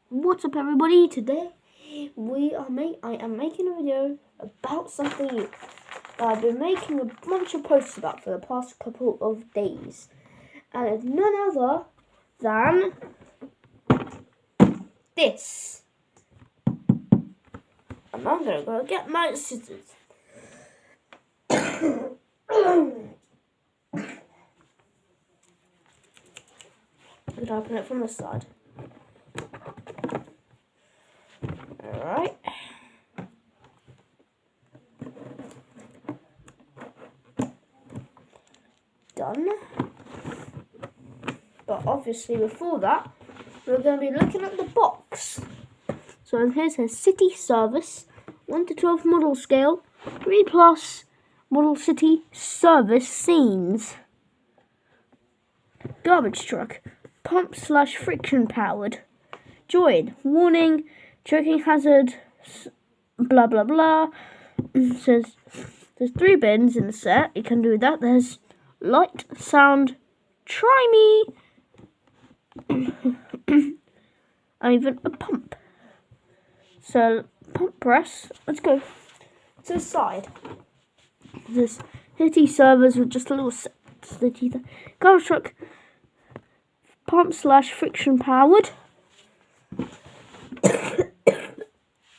What's up, everybody? Today I am making a video about something new that I've been making a bunch of posts about for the past couple of days, and it's none other than this. And I'm gonna go get my scissors. I'm gonna open it from the side. Alright. Done. But obviously before that, we're going to be looking at the box. So here says City Service, 1 to 12 model scale, 3+ model city service scenes. Garbage truck, pump/friction powered. Joyin, warning, choking hazard, blah blah blah. It says there's 3 bins in the set. You can do that. There's light, sound, try me, and even a pump. So pump press. Let's go to the side. This City Service with just a little city garbage truck, pump/friction powered.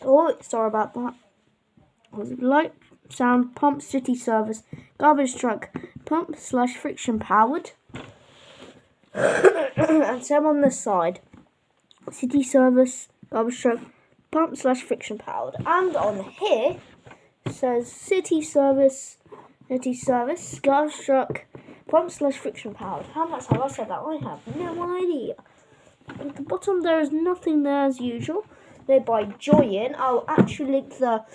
Oh, sorry about that. It was light, sound, pump, City Service, garbage truck, pump/friction powered. And same on this side. City Service, garbage truck, pump/friction powered. And on here it says City Service, garbage truck, pump/friction powered. How much have I said that? I have no idea. At the bottom there is nothing there as usual. They're by Joyin. I'll actually link the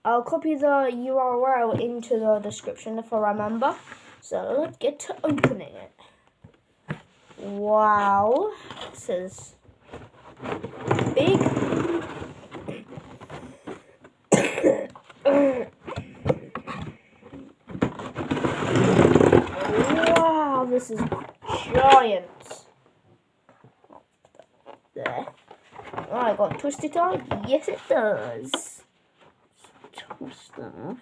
I'll copy the URL into the description if I remember. So let's get to opening it. Wow, this is big. Wow, this is giant. There. Oh, I got twisted tie. Yes, it does. Twist that off.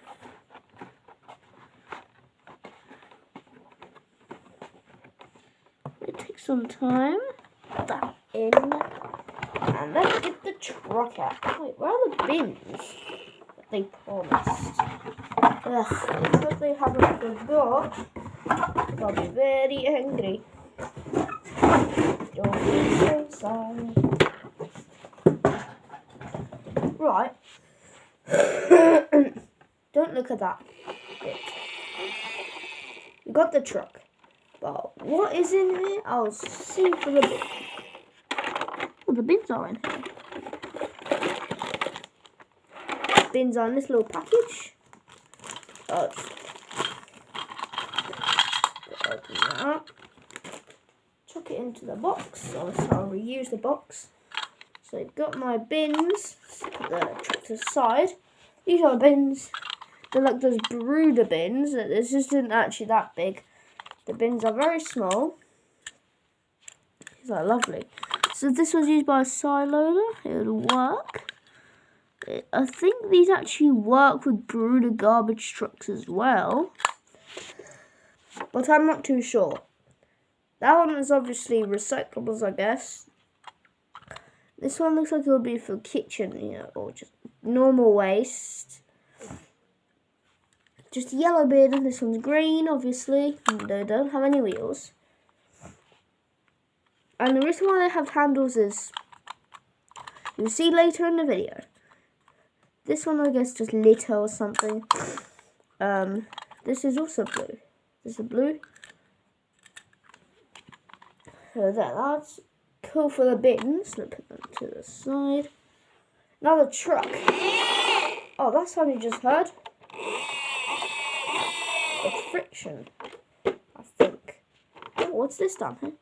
It takes some time. Put that in. And let's get the truck out. Wait, where are the bins that they promised? Ugh, looks like they haven't forgot. I'll be very angry. Don't be so sorry. Right. Don't look at that bit. You got the truck. But what is in here? I'll see for the bin. Oh, the bins are in here. Bins are in this little package. Open that up. Chuck it into the box. Obviously, I'll reuse the box. So I've got my bins. Put the truck to the side. These are bins. They're like those brooder bins. This isn't actually that big. The bins are very small. These are lovely. So if this was used by a side loader, it would work. I think these actually work with brooder garbage trucks as well. But I'm not too sure. That one is obviously recyclables, I guess. This one looks like it would be for kitchen, or just normal waste. Just a yellow bin, and this one's green, obviously. And they don't have any wheels. And the reason why they have handles is, you'll see later in the video. This one, I guess, just litter or something. This is also blue. This is blue. So that's cool for the bins. Let's put them to the side. Now the truck. Oh, that's what you just heard. The friction, I think. Oh, what's this down here?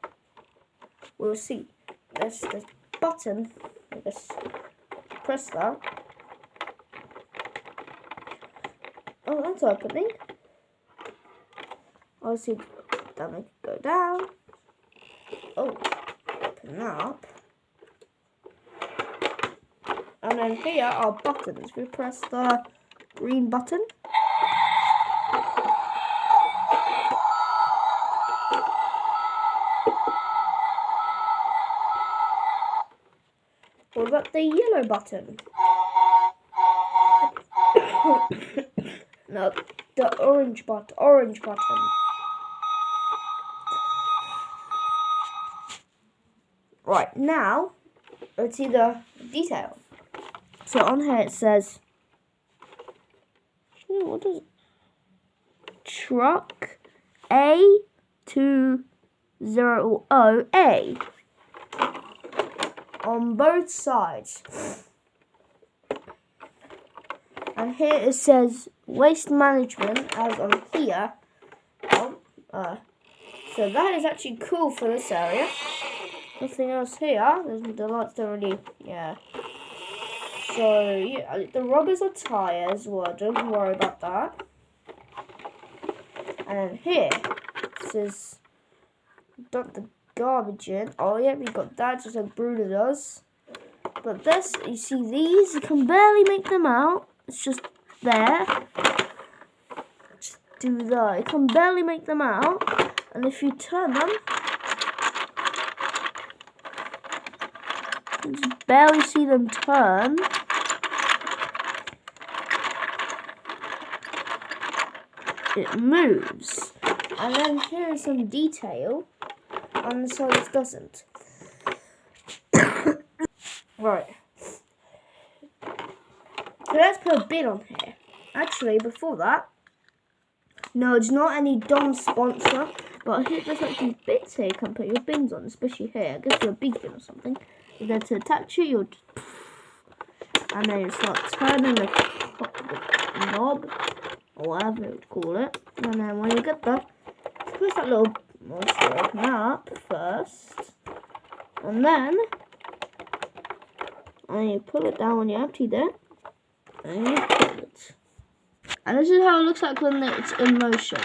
We'll see. There's this button. I guess press that. Oh, that's opening. Obviously, that make it go down. Oh, open that up. And then here are buttons. We press the green button. What about the yellow button? No, the orange button. Right, now, let's see the detail. So on here it says, what is it? Truck A200A on both sides. And here it says waste management as on here. So that is actually cool for this area. Nothing else here. The lights don't really, yeah. So yeah, the rubbers are tires. Well, don't worry about that. And then here it says dump the garbage in. Oh yeah, we got that just like Bruno does. But this, you see these, you can barely make them out. It's just there. Just do that. You can barely make them out. And if you turn them, you just barely see them turn. It moves. And then here is some detail on the side it doesn't. Right. So let's put a bin on here. Actually, before that, no, it's not any Dom sponsor, but here there's like these bits here you can put your bins on, especially here. I guess you're a big bin or something. And then to attach it, you'll just, and then you start turning the knob, or whatever you would call it. And then when you get there, push that little, open up first, and then you pull it down when you emptied it, and you pull it. And this is how it looks like when it's in motion.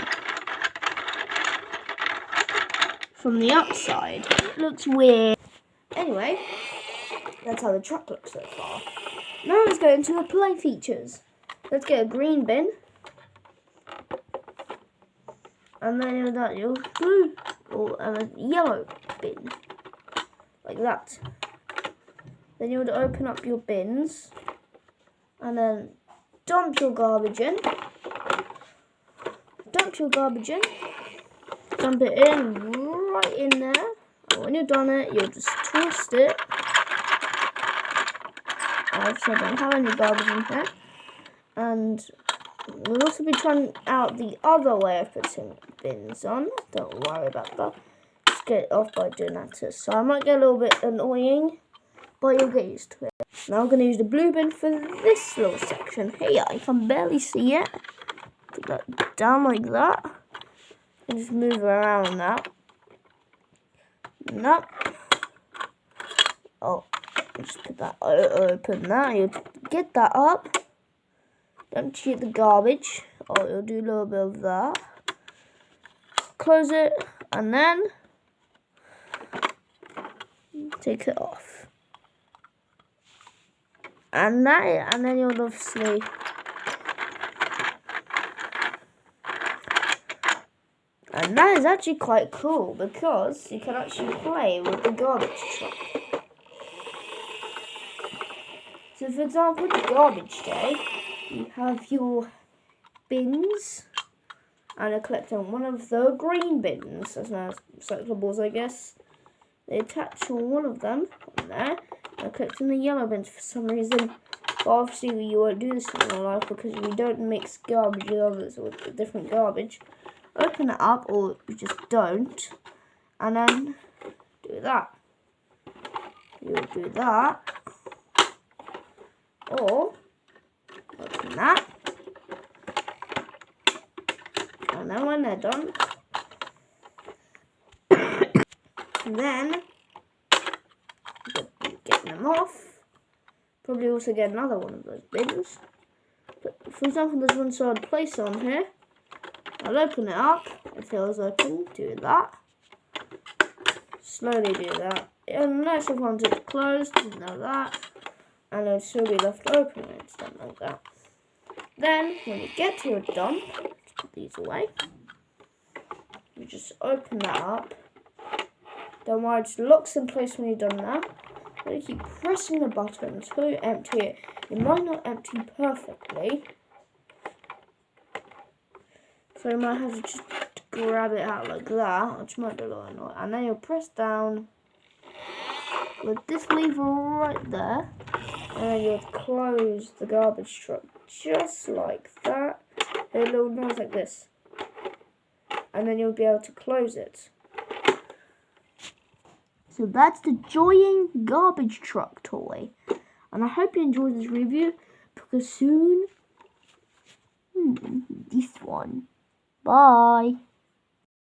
From the outside, it looks weird. Anyway, that's how the truck looks so far. Now let's go into the play features. Let's get a green bin. And then you'll blue or a yellow bin. Like that. Then you would open up your bins and then dump your garbage in. Dump it in right in there. And when you're done it, you'll just twist it. Actually, I don't have any garbage in here. And we'll also be trying out the other way of putting bins on. Don't worry about that. Just get it off by doing that too. So I might get a little bit annoying, but you'll get used to it. Now I'm going to use the blue bin for this little section here. I can barely see it. Put that down like that. And just move around that. No. Oh, just put that open that. You get that up. Don't cheat the garbage. Oh, you'll do a little bit of that. Close it, and then take it off. And then you'll obviously and that is actually quite cool because you can actually play with the garbage truck. So for example, the garbage day, you have your bins and you're collecting one of the green bins, that's now recyclables I guess. They attach one of them on there. I'm collecting the yellow bins for some reason. But obviously you won't do this in real life because we don't mix garbage with others with different garbage. Open it up, or you just don't, and then do that. You'll do that, or open that, and then when they're done, and then get them off. Probably also get another one of those bins. But for example, there's one solid place on here. I'll open it up. It feels open. Do that. Slowly do that. unless you want it closed, like that, and it'll still be left open and stuff like that. Then, when you get to your dump, let's put these away. You just open that up. Don't worry, it just locks in place when you're done that. But you keep pressing the button until you empty it. It might not empty perfectly, so you might have to just grab it out like that, which might be a little annoying. And then you'll press down with this lever right there, and then you'll close the garbage truck just like that. A little noise like this, and then you'll be able to close it. So that's the Joyin garbage truck toy, and I hope you enjoyed this review, because soon, this one. Bye.